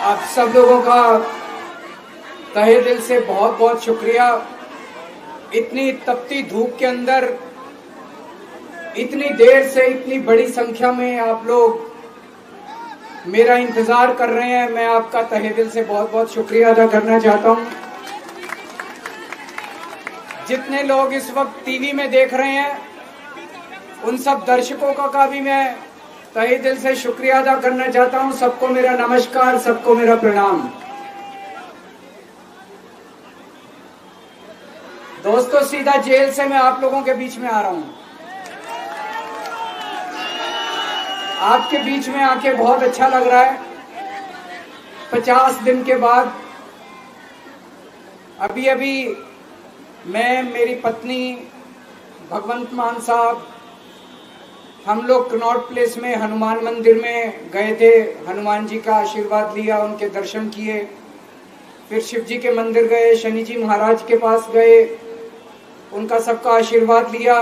आप सब लोगों का तहे दिल से बहुत बहुत शुक्रिया। इतनी तपती धूप के अंदर इतनी देर से इतनी बड़ी संख्या में आप लोग मेरा इंतजार कर रहे हैं। मैं आपका तहे दिल से बहुत बहुत शुक्रिया अदा करना चाहता हूं। जितने लोग इस वक्त टीवी में देख रहे हैं उन सब दर्शकों का भी मैं तहे दिल से शुक्रिया अदा करना चाहता हूं। सबको मेरा नमस्कार, सबको मेरा प्रणाम। दोस्तों, सीधा जेल से मैं आप लोगों के बीच में आ रहा हूं। आपके बीच में आके बहुत अच्छा लग रहा है। 50 दिन के बाद अभी मैं, मेरी पत्नी भगवंत मान साहब, हम लोग कनॉट प्लेस में हनुमान मंदिर में गए थे। हनुमान जी का आशीर्वाद लिया, उनके दर्शन किए। फिर शिव जी के मंदिर गए, शनि जी महाराज के पास गए, उनका सबका आशीर्वाद लिया।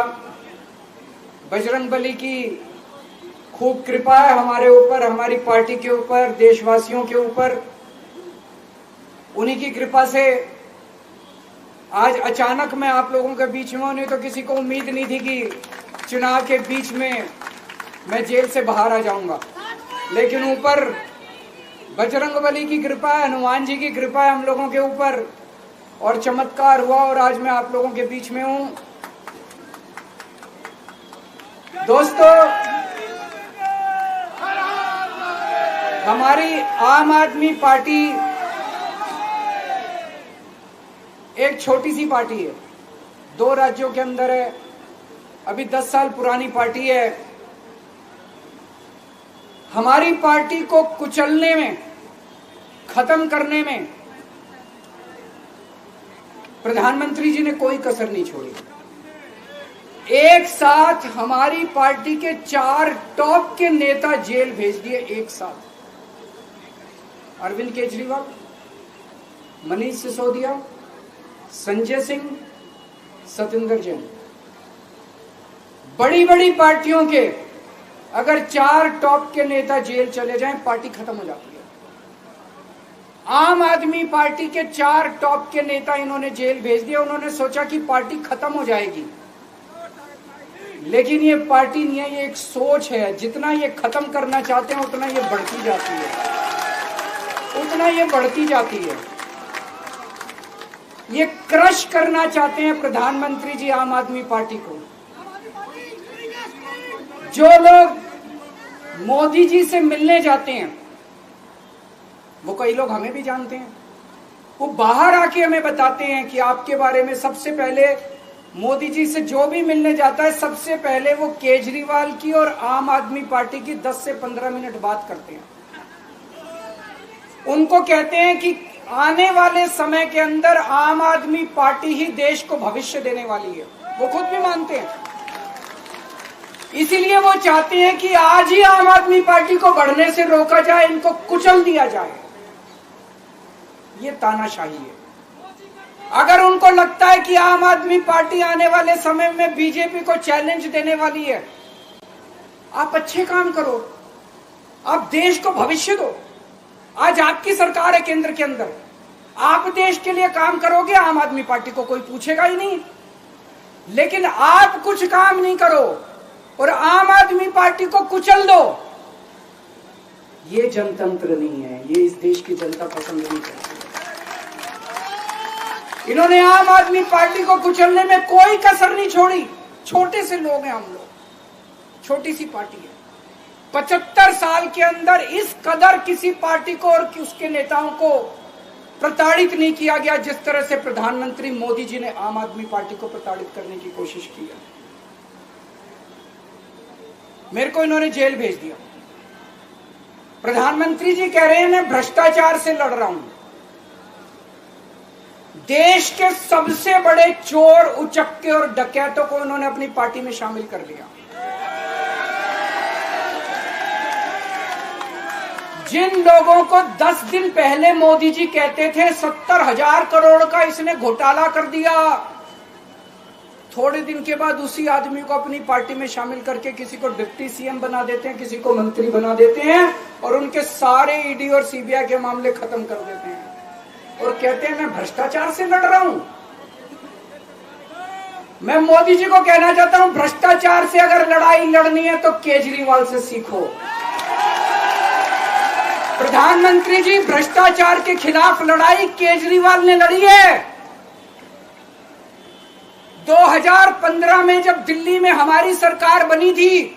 बजरंगबली की खूब कृपा है हमारे ऊपर, हमारी पार्टी के ऊपर, देशवासियों के ऊपर। उन्हीं की कृपा से आज अचानक मैं आप लोगों के बीच में हूं। नहीं तो किसी को उम्मीद नहीं थी कि चुनाव के बीच में मैं जेल से बाहर आ जाऊंगा, लेकिन ऊपर बजरंगबली की कृपा है, हनुमान जी की कृपा है हम लोगों के ऊपर, और चमत्कार हुआ और आज मैं आप लोगों के बीच में हूं। दोस्तों, हमारी आम आदमी पार्टी एक छोटी सी पार्टी है, 2 राज्यों के अंदर है, अभी 10 साल पुरानी पार्टी है। हमारी पार्टी को कुचलने में, खत्म करने में प्रधानमंत्री जी ने कोई कसर नहीं छोड़ी। एक साथ हमारी पार्टी के 4 टॉप के नेता जेल भेज दिए एक साथ। अरविंद केजरीवाल, मनीष सिसोदिया, संजय सिंह, सत्येंद्र जैन। बड़ी बड़ी पार्टियों के अगर 4 टॉप के नेता जेल चले जाएं, पार्टी खत्म हो जाती है। आम आदमी पार्टी के 4 टॉप के नेता इन्होंने जेल भेज दिया। उन्होंने सोचा कि पार्टी खत्म हो जाएगी, लेकिन ये पार्टी नहीं है, ये एक सोच है। जितना ये खत्म करना चाहते हैं उतना ये बढ़ती जाती है, उतना ये बढ़ती जाती है। ये क्रश करना चाहते हैं प्रधानमंत्री जी आम आदमी पार्टी को। जो लोग मोदी जी से मिलने जाते हैं, वो कई लोग हमें भी जानते हैं, वो बाहर आके हमें बताते हैं कि आपके बारे में सबसे पहले मोदी जी से जो भी मिलने जाता है, सबसे पहले वो केजरीवाल की और आम आदमी पार्टी की 10 से 15 मिनट बात करते हैं। उनको कहते हैं कि आने वाले समय के अंदर आम आदमी पार्टी ही देश को भविष्य देने वाली है। वो खुद भी मानते हैं। इसीलिए वो चाहते हैं कि आज ही आम आदमी पार्टी को बढ़ने से रोका जाए, इनको कुचल दिया जाए। ये तानाशाही है। अगर उनको लगता है कि आम आदमी पार्टी आने वाले समय में बीजेपी को चैलेंज देने वाली है, आप अच्छे काम करो, आप देश को भविष्य दो। आज आपकी सरकार है केंद्र के अंदर, आप देश के लिए काम करोगे, आम आदमी पार्टी को कोई पूछेगा ही नहीं। लेकिन आप कुछ काम नहीं करो और आम आदमी पार्टी को कुचल दो, ये जनतंत्र नहीं है, ये इस देश की जनता पसंद नहीं करती। इन्होंने आम आदमी पार्टी को कुचलने में कोई कसर नहीं छोड़ी। छोटे से लोग हैं हम लोग, छोटी सी पार्टी है। 75 साल के अंदर इस कदर किसी पार्टी को और उसके नेताओं को प्रताड़ित नहीं किया गया जिस तरह से प्रधानमंत्री मोदी जी ने आम आदमी पार्टी को प्रताड़ित करने की कोशिश की है। मेरे को इन्होंने जेल भेज दिया। प्रधानमंत्री जी कह रहे हैं मैं भ्रष्टाचार से लड़ रहा हूं। देश के सबसे बड़े चोर, उचक्के और डकैतों को उन्होंने अपनी पार्टी में शामिल कर लिया। जिन लोगों को 10 दिन पहले मोदी जी कहते थे 70,000 करोड़ का इसने घोटाला कर दिया, थोड़े दिन के बाद उसी आदमी को अपनी पार्टी में शामिल करके किसी को डिप्टी सीएम बना देते हैं, किसी को मंत्री बना देते हैं और उनके सारे ईडी और सीबीआई के मामले खत्म कर देते हैं और कहते हैं मैं भ्रष्टाचार से लड़ रहा हूं। मैं मोदी जी को कहना चाहता हूं, भ्रष्टाचार से अगर लड़ाई लड़नी है तो केजरीवाल से सीखो। प्रधानमंत्री जी, भ्रष्टाचार के खिलाफ लड़ाई केजरीवाल ने लड़ी है। 2015 में जब दिल्ली में हमारी सरकार बनी थी,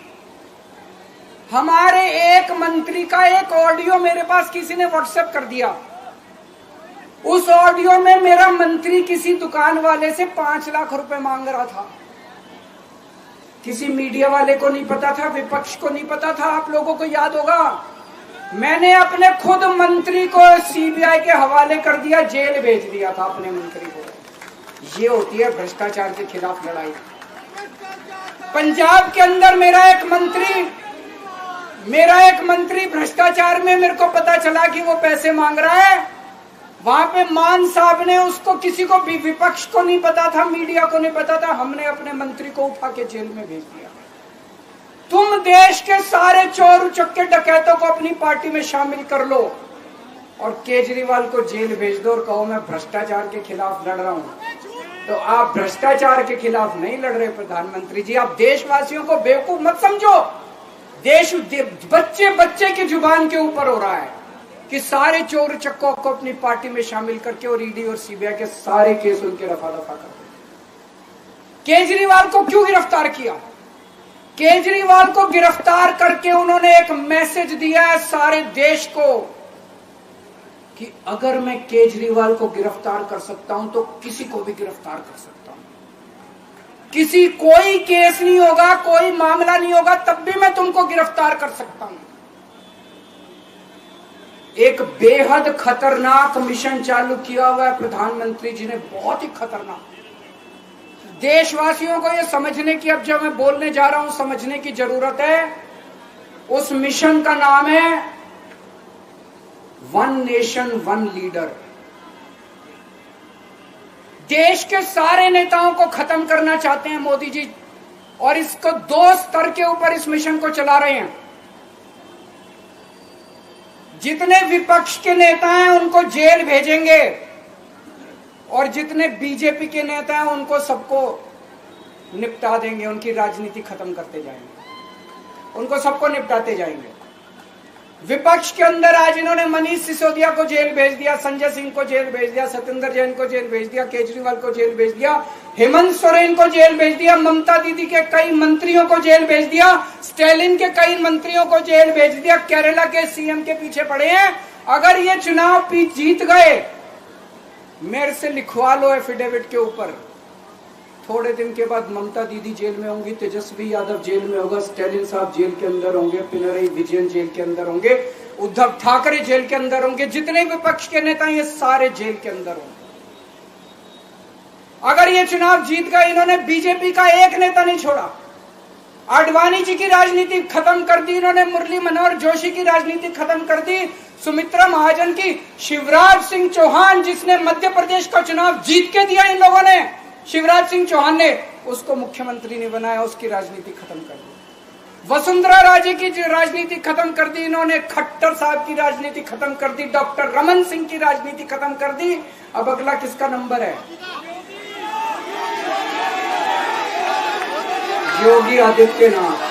हमारे एक मंत्री का एक ऑडियो मेरे पास किसी ने व्हाट्सएप कर दिया। उस ऑडियो में मेरा मंत्री किसी दुकान वाले से 5 लाख रुपए मांग रहा था। किसी मीडिया वाले को नहीं पता था, विपक्ष को नहीं पता था। आप लोगों को याद होगा, मैंने अपने खुद मंत्री को सीबीआई के हवाले कर दिया, जेल भेज दिया था अपने मंत्री को। ये होती है भ्रष्टाचार के खिलाफ लड़ाई। पंजाब के अंदर मेरा एक मंत्री भ्रष्टाचार में, मेरे को पता चला कि वो पैसे मांग रहा है। वहां पे मान साहब ने उसको, किसी को भी, विपक्ष को नहीं पता था, मीडिया को नहीं पता था, हमने अपने मंत्री को उठा के जेल में भेज दिया। तुम देश के सारे चोर उचक्के डकैतों को अपनी पार्टी में शामिल कर लो और केजरीवाल को जेल भेज दो और कहो मैं भ्रष्टाचार के खिलाफ लड़ रहा हूं। तो आप भ्रष्टाचार के खिलाफ नहीं लड़ रहे प्रधानमंत्री जी। आप देशवासियों को बेवकूफ मत समझो। देश बच्चे बच्चे की जुबान के ऊपर हो रहा है कि सारे चोर चक्कों को अपनी पार्टी में शामिल करके और ईडी और सीबीआई के सारे केस उनके रफा दफा कर दो। केजरीवाल को क्यों गिरफ्तार किया? केजरीवाल को गिरफ्तार करके उन्होंने एक मैसेज दिया है सारे देश को कि अगर मैं केजरीवाल को गिरफ्तार कर सकता हूं तो किसी को भी गिरफ्तार कर सकता हूं। कोई केस नहीं होगा, कोई मामला नहीं होगा, तब भी मैं तुमको गिरफ्तार कर सकता हूं। एक बेहद खतरनाक मिशन चालू किया हुआ है प्रधानमंत्री जी ने, बहुत ही खतरनाक। देशवासियों को यह समझने की, अब जब मैं बोलने जा रहा हूं, समझने की जरूरत है। उस मिशन का नाम है वन नेशन वन लीडर। देश के सारे नेताओं को खत्म करना चाहते हैं मोदी जी, और इसको 2 स्तर के ऊपर इस मिशन को चला रहे हैं। जितने विपक्ष के नेता हैं उनको जेल भेजेंगे और जितने बीजेपी के नेता हैं उनको सबको निपटा देंगे, उनकी राजनीति खत्म करते जाएंगे, उनको सबको निपटाते जाएंगे। विपक्ष के अंदर आज इन्होंने मनीष सिसोदिया को जेल भेज दिया, संजय सिंह को जेल भेज दिया, सत्येंद्र जैन को जेल भेज दिया, केजरीवाल को जेल भेज दिया, हेमंत सोरेन को जेल भेज दिया, ममता दीदी के कई मंत्रियों को जेल भेज दिया, स्टालिन के कई मंत्रियों को जेल भेज दिया, केरला के सीएम के पीछे पड़े हैं। अगर ये चुनाव जीत गए, मेरे से लिखवा लो एफिडेविट के ऊपर, थोड़े दिन के बाद ममता दीदी जेल में होंगी, तेजस्वी यादव जेल में होगा, स्टालिन साहब जेल के अंदर होंगे, पिनरई विजयन जेल के अंदर होंगे, उद्धव ठाकरे जेल के अंदर होंगे, जितने विपक्ष के नेता ये सारे जेल के अंदर होंगे। अगर ये चुनाव जीत गए, इन्होंने बीजेपी का एक नेता नहीं छोड़ा। आडवाणी जी की राजनीति खत्म कर दी इन्होंने, मुरली मनोहर जोशी की राजनीति खत्म कर दी, सुमित्रा महाजन की, शिवराज सिंह चौहान जिसने मध्य प्रदेश का चुनाव जीत के दिया इन लोगों ने, शिवराज सिंह चौहान ने उसको मुख्यमंत्री ने बनाया, उसकी राजनीति खत्म कर दी। वसुंधरा राजे की राजनीति खत्म कर दी इन्होंने, खट्टर साहब की राजनीति खत्म कर दी, डॉक्टर रमन सिंह की राजनीति खत्म कर दी। अब अगला किसका नंबर है? योगी आदित्यनाथ।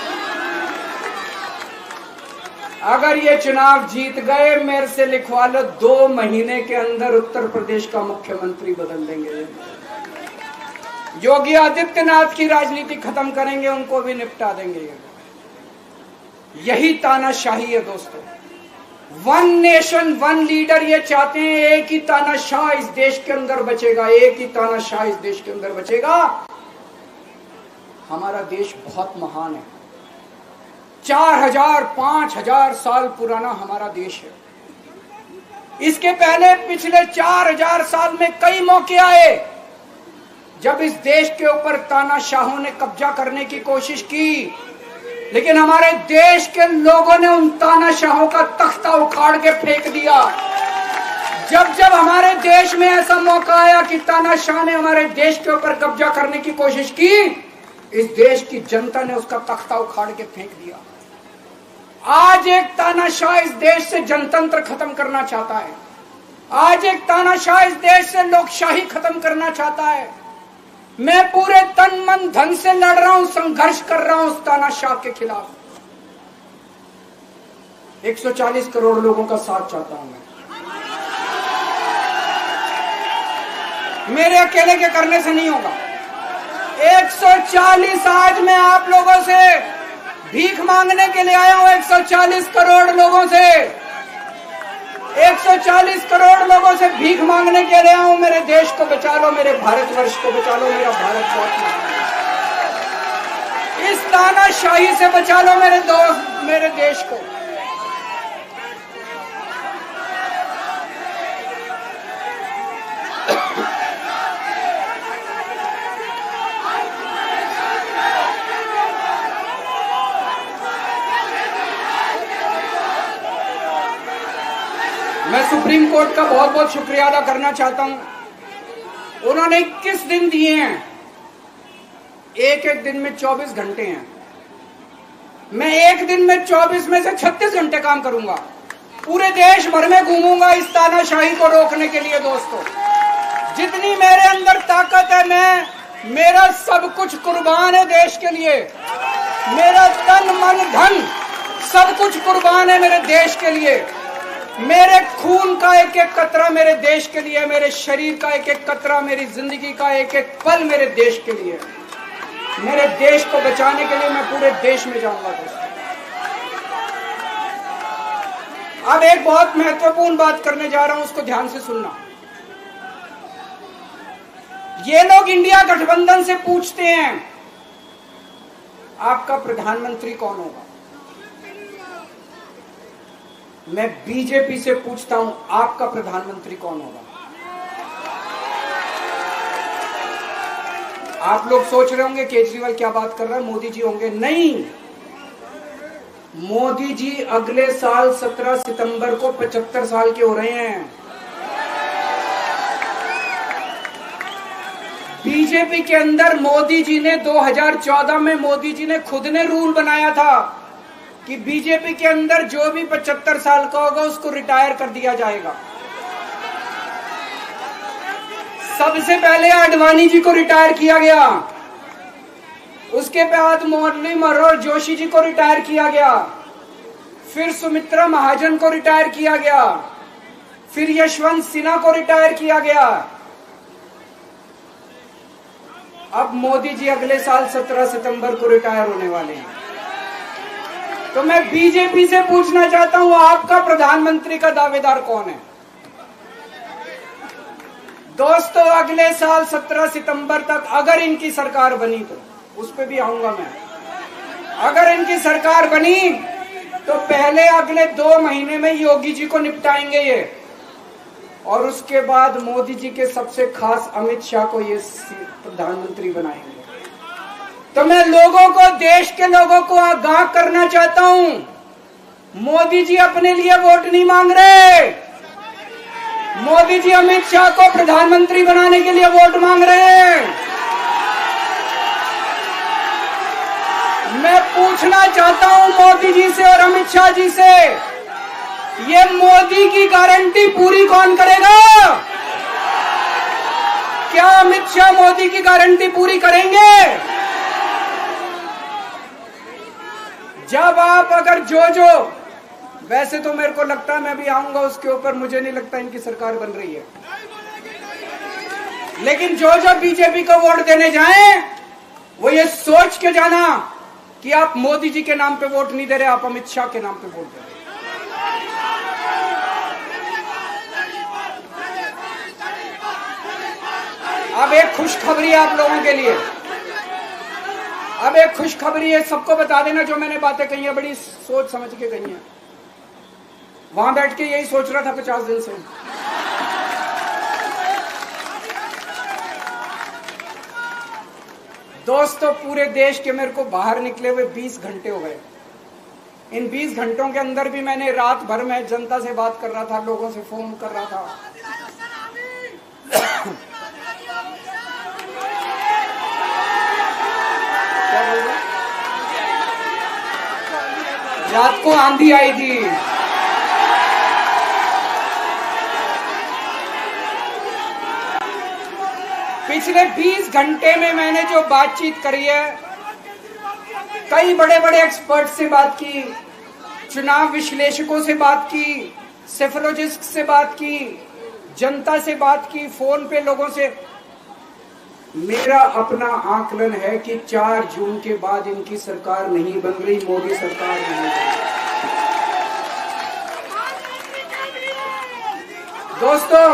अगर ये चुनाव जीत गए, मेरे से लिखवा लो, 2 महीने के अंदर उत्तर प्रदेश का मुख्यमंत्री बदल देंगे। योगी आदित्यनाथ की राजनीति खत्म करेंगे, उनको भी निपटा देंगे। यही तानाशाही है दोस्तों। वन नेशन वन लीडर ये चाहते हैं, एक ही तानाशाह इस देश के अंदर बचेगा, एक ही तानाशाह इस देश के अंदर बचेगा। हमारा देश बहुत महान है, 4000 5000 साल पुराना हमारा देश है। इसके पहले पिछले 4000 साल में कई मौके आए जब इस देश के ऊपर तानाशाहों ने कब्जा करने की कोशिश की, लेकिन हमारे देश के लोगों ने उन तानाशाहों का तख्ता उखाड़ के फेंक दिया। जब जब हमारे देश में ऐसा मौका आया कि तानाशाह ने हमारे देश के ऊपर कब्जा करने की कोशिश की, इस देश की जनता ने उसका तख्ता उखाड़ के फेंक दिया। आज एक तानाशाह इस देश से जनतंत्र खत्म करना चाहता है। आज एक तानाशाह इस देश से लोकशाही खत्म करना चाहता है। मैं पूरे तन मन धन से लड़ रहा हूं, संघर्ष कर रहा हूं उस तानाशाह के खिलाफ। 140 करोड़ लोगों का साथ चाहता हूं मैं। मेरे अकेले के करने से नहीं होगा। 140 आज मैं आप लोगों से भीख मांगने के लिए आया हूं। 140 करोड़ लोगों से 140 करोड़ लोगों से भीख मांगने के लिए आया हूं। मेरे देश को बचा लो, मेरे भारतवर्ष को बचा लो, मेरा भारत रत्न। इस तानाशाही से बचा लो मेरे दोस्त, मेरे देश को। मैं सुप्रीम कोर्ट का बहुत बहुत शुक्रिया अदा करना चाहता हूं। उन्होंने 21 दिन दिए हैं, एक एक दिन में 24 घंटे हैं। मैं एक दिन में 24 में से 36 घंटे काम करूंगा। पूरे देश भर में घूमूंगा इस तानाशाही को रोकने के लिए। दोस्तों, जितनी मेरे अंदर ताकत है, मेरा सब कुछ कुर्बान है देश के लिए। मेरा तन मन धन सब कुछ कुर्बान है मेरे देश के लिए। मेरे खून का एक एक कतरा मेरे देश के लिए, मेरे शरीर का एक एक कतरा, मेरी जिंदगी का एक एक पल मेरे देश के लिए। मेरे देश को बचाने के लिए मैं पूरे देश में जाऊंगा। दोस्तों, अब एक बहुत महत्वपूर्ण बात करने जा रहा हूं, उसको ध्यान से सुनना। ये लोग इंडिया गठबंधन से पूछते हैं आपका प्रधानमंत्री कौन होगा। मैं बीजेपी से पूछता हूं आपका प्रधानमंत्री कौन होगा। आप लोग सोच रहे होंगे केजरीवाल क्या बात कर रहा है, मोदी जी होंगे। नहीं, मोदी जी अगले साल 17 सितंबर को 75 साल के हो रहे हैं। बीजेपी के अंदर मोदी जी ने 2014 में मोदी जी ने खुद ने रूल बनाया था कि बीजेपी के अंदर जो भी 75 साल का होगा उसको रिटायर कर दिया जाएगा। सबसे पहले आडवाणी जी को रिटायर किया गया, उसके बाद मुरली मनोहर जोशी जी को रिटायर किया गया, फिर सुमित्रा महाजन को रिटायर किया गया, फिर यशवंत सिन्हा को रिटायर किया गया। अब मोदी जी अगले साल 17 सितंबर को रिटायर होने वाले हैं। तो मैं बीजेपी से पूछना चाहता हूं आपका प्रधानमंत्री का दावेदार कौन है। दोस्तों, अगले साल 17 सितंबर तक अगर इनकी सरकार बनी, तो उस पर भी आऊंगा मैं। अगर इनकी सरकार बनी तो पहले अगले 2 महीने में योगी जी को निपटाएंगे ये, और उसके बाद मोदी जी के सबसे खास अमित शाह को ये प्रधानमंत्री बनाएंगे। तो मैं लोगों को, देश के लोगों को आगाह करना चाहता हूं, मोदी जी अपने लिए वोट नहीं मांग रहे। मोदी जी अमित शाह को प्रधानमंत्री बनाने के लिए वोट मांग रहे हैं। मैं पूछना चाहता हूं मोदी जी से और अमित शाह जी से, ये मोदी की गारंटी पूरी कौन करेगा? क्या अमित शाह मोदी की गारंटी पूरी करेंगे? जब आप अगर जो वैसे तो मेरे को लगता है मैं भी आऊंगा उसके ऊपर, मुझे नहीं लगता इनकी सरकार बन रही है, लेकिन जो बीजेपी को वोट देने जाएं वो ये सोच के जाना कि आप मोदी जी के नाम पे वोट नहीं दे रहे, आप अमित शाह के नाम पे वोट दे रहे। अब एक खुशखबरी है आप लोगों के लिए, अब एक खुशखबरी है। सबको बता देना जो मैंने बातें कही है, बड़ी सोच समझ के कही है। वहां बैठ के यही सोच रहा था 50 दिन से। दोस्तों, पूरे देश के मेरे को बाहर निकले हुए 20 घंटे हो गए। इन 20 घंटों के अंदर भी मैंने रात भर में जनता से बात कर रहा था, लोगों से फोन कर रहा था। क्या बोल रहे? रात को आंधी आई थी। पिछले 20 घंटे में मैंने जो बातचीत करी है, कई बड़े बड़े एक्सपर्ट से बात की, चुनाव विश्लेषकों से बात की, सेफोलॉजिस्ट से बात की, जनता से बात की, फोन पे लोगों से। मेरा अपना आकलन है कि 4 जून के बाद इनकी सरकार नहीं बन रही, मोदी सरकार नहीं बन रही। दोस्तों,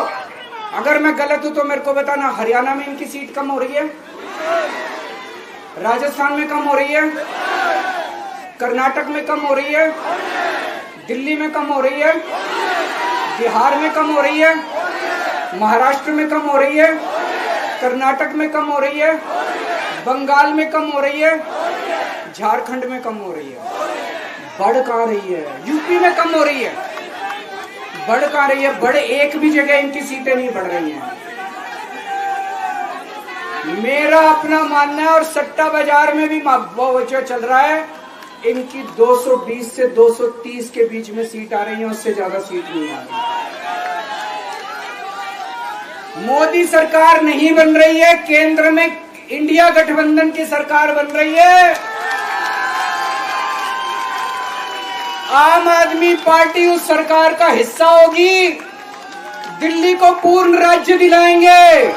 अगर मैं गलत हूं तो मेरे को बताना। हरियाणा में इनकी सीट कम हो रही है, राजस्थान में कम हो रही है, कर्नाटक में कम हो रही है, दिल्ली में कम हो रही है, बिहार में कम हो रही है, महाराष्ट्र में कम हो रही है, कर्नाटक में कम हो रही है, बंगाल में कम हो रही है, झारखंड में कम हो रही है। बढ़ कहां रही है? यूपी में कम हो रही है, बढ़ कहां रही है? बड़े एक भी जगह इनकी सीटें नहीं बढ़ रही हैं। मेरा अपना मानना है, और सट्टा बाजार में भी जो चल रहा है, इनकी 220 से 230 के बीच में सीट आ रही है, उससे ज्यादा सीट नहीं आ रही। मोदी सरकार नहीं बन रही है, केंद्र में इंडिया गठबंधन की सरकार बन रही है। आम आदमी पार्टी उस सरकार का हिस्सा होगी। दिल्ली को पूर्ण राज्य दिलाएंगे।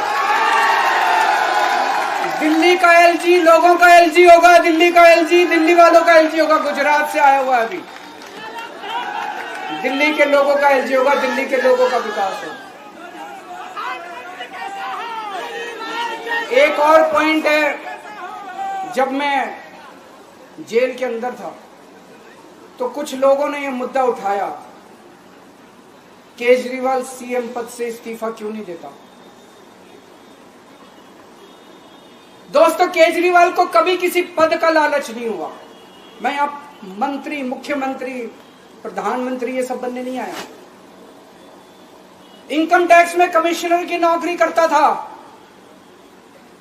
दिल्ली का एलजी लोगों का एलजी होगा, दिल्ली का एलजी दिल्ली वालों का एलजी होगा। गुजरात से आया हुआ है अभी, दिल्ली के लोगों का एलजी होगा, दिल्ली के लोगों का विकास होगा। एक और पॉइंट है, जब मैं जेल के अंदर था तो कुछ लोगों ने यह मुद्दा उठाया, केजरीवाल सीएम पद से इस्तीफा क्यों नहीं देता। दोस्तों, केजरीवाल को कभी किसी पद का लालच नहीं हुआ। मैं आप मंत्री, मुख्यमंत्री, प्रधानमंत्री ये सब बनने नहीं आया। इनकम टैक्स में कमिश्नर की नौकरी करता था।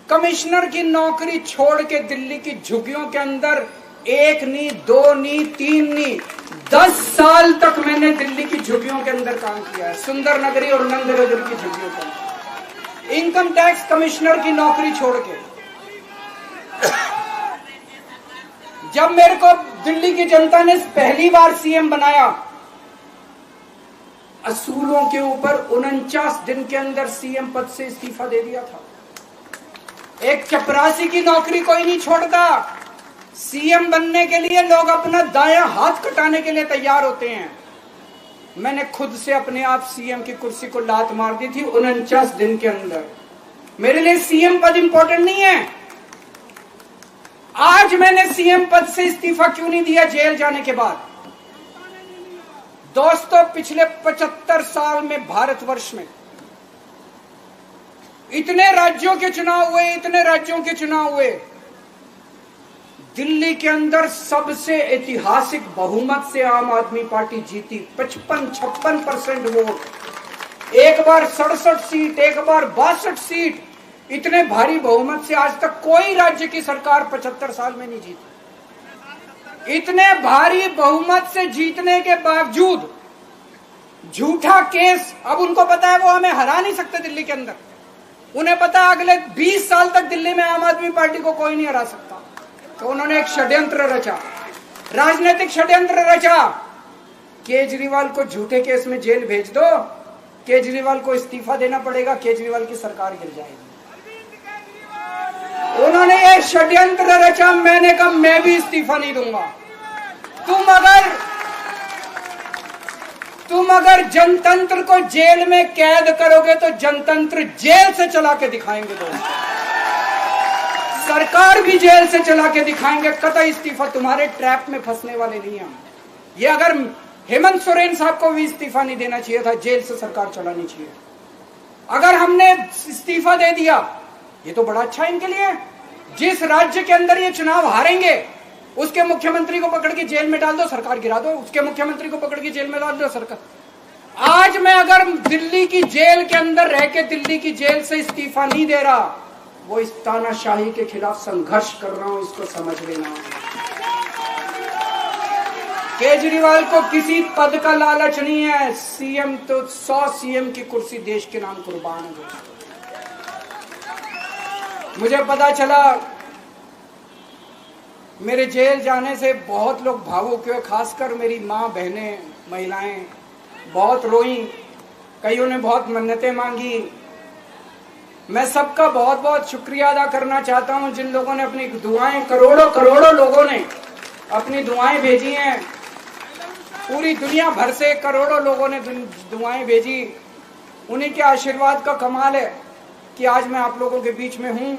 कमिश्नर की नौकरी छोड़ के दिल्ली की झुग्गियों के अंदर 1 नहीं, 2 नहीं, 3 नहीं, 10 साल तक मैंने दिल्ली की झुग्गियों के अंदर काम किया है, सुंदर नगरी और नंद नगरी की झुग्गियों के अंदर। इनकम टैक्स कमिश्नर की नौकरी छोड़ के जब मेरे को दिल्ली की जनता ने पहली बार सीएम बनाया, असूलों के ऊपर 49 दिन के अंदर सीएम पद से इस्तीफा दे दिया था। एक चपरासी की नौकरी कोई नहीं छोड़ता। सीएम बनने के लिए लोग अपना दायां हाथ कटाने के लिए तैयार होते हैं। मैंने खुद से अपने आप सीएम की कुर्सी को लात मार दी थी 49 दिन के अंदर। मेरे लिए सीएम पद इंपॉर्टेंट नहीं है। आज मैंने सीएम पद से इस्तीफा क्यों नहीं दिया जेल जाने के बाद? दोस्तों, पिछले 75 साल में भारतवर्ष में इतने राज्यों के चुनाव हुए, इतने राज्यों के चुनाव हुए, दिल्ली के अंदर सबसे ऐतिहासिक बहुमत से आम आदमी पार्टी जीती। 55-56% वोट, एक बार 67 सीट, एक बार 62 सीट। इतने भारी बहुमत से आज तक कोई राज्य की सरकार 75 साल में नहीं जीती। इतने भारी बहुमत से जीतने के बावजूद झूठा केस, अब उनको पता है वो हमें हरा नहीं सकते दिल्ली के अंदर। उन्हें पता है अगले 20 साल तक दिल्ली में आम आदमी पार्टी को कोई नहीं हरा सकता। तो उन्होंने एक षड्यंत्र रचा, राजनीतिक षड्यंत्र रचा। केजरीवाल को झूठे केस में जेल भेज दो, केजरीवाल को इस्तीफा देना पड़ेगा, केजरीवाल की सरकार गिर जाएगी। उन्होंने ये षड्यंत्र रचा। मैंने कहा मैं भी इस्तीफा नहीं दूंगा। तुम अगर जनतंत्र को जेल में कैद करोगे तो जनतंत्र जेल से चला के दिखाएंगे। दोस्तों, सरकार भी जेल से चला के दिखाएंगे। कतई इस्तीफा, तुम्हारे ट्रैप में फंसने वाले नहीं हम। ये अगर हेमंत सोरेन साहब को भी इस्तीफा नहीं देना चाहिए था, जेल से सरकार चलानी चाहिए। अगर हमने इस्तीफा दे दिया, ये तो बड़ा अच्छा इनके लिए। जिस राज्य के अंदर ये चुनाव हारेंगे उसके मुख्यमंत्री को पकड़ के जेल में डाल दो, सरकार गिरा दो। उसके मुख्यमंत्री को पकड़ के जेल में डाल दो, सरकार। आज मैं अगर दिल्ली की जेल के अंदर रह के दिल्ली की जेल से इस्तीफा नहीं दे रहा, वो इस तानाशाही के खिलाफ संघर्ष कर रहा हूं, इसको समझ लेना। केजरीवाल को किसी पद का लालच नहीं है। सीएम तो 100 सीएम की कुर्सी देश के नाम कुर्बान है। मुझे पता चला, मेरे जेल जाने से बहुत लोग भावुक हुए, खासकर मेरी माँ, बहनें, महिलाएं बहुत रोई, कईयों ने बहुत मन्नतें मांगी। मैं सबका बहुत बहुत शुक्रिया अदा करना चाहता हूं जिन लोगों ने अपनी दुआएं, करोड़ों करोड़ों लोगों ने अपनी दुआएं भेजी हैं। पूरी दुनिया भर से करोड़ों लोगों ने दुआएं भेजी। उन्हीं के आशीर्वाद का कमाल है कि आज मैं आप लोगों के बीच में हूं।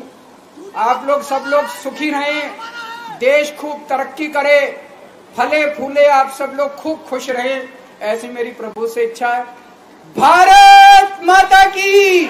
आप लोग सब लोग सुखी रहें, देश खूब तरक्की करे, फले फूले, आप सब लोग खूब खुश रहें, ऐसी मेरी प्रभु से इच्छा है। भारत माता की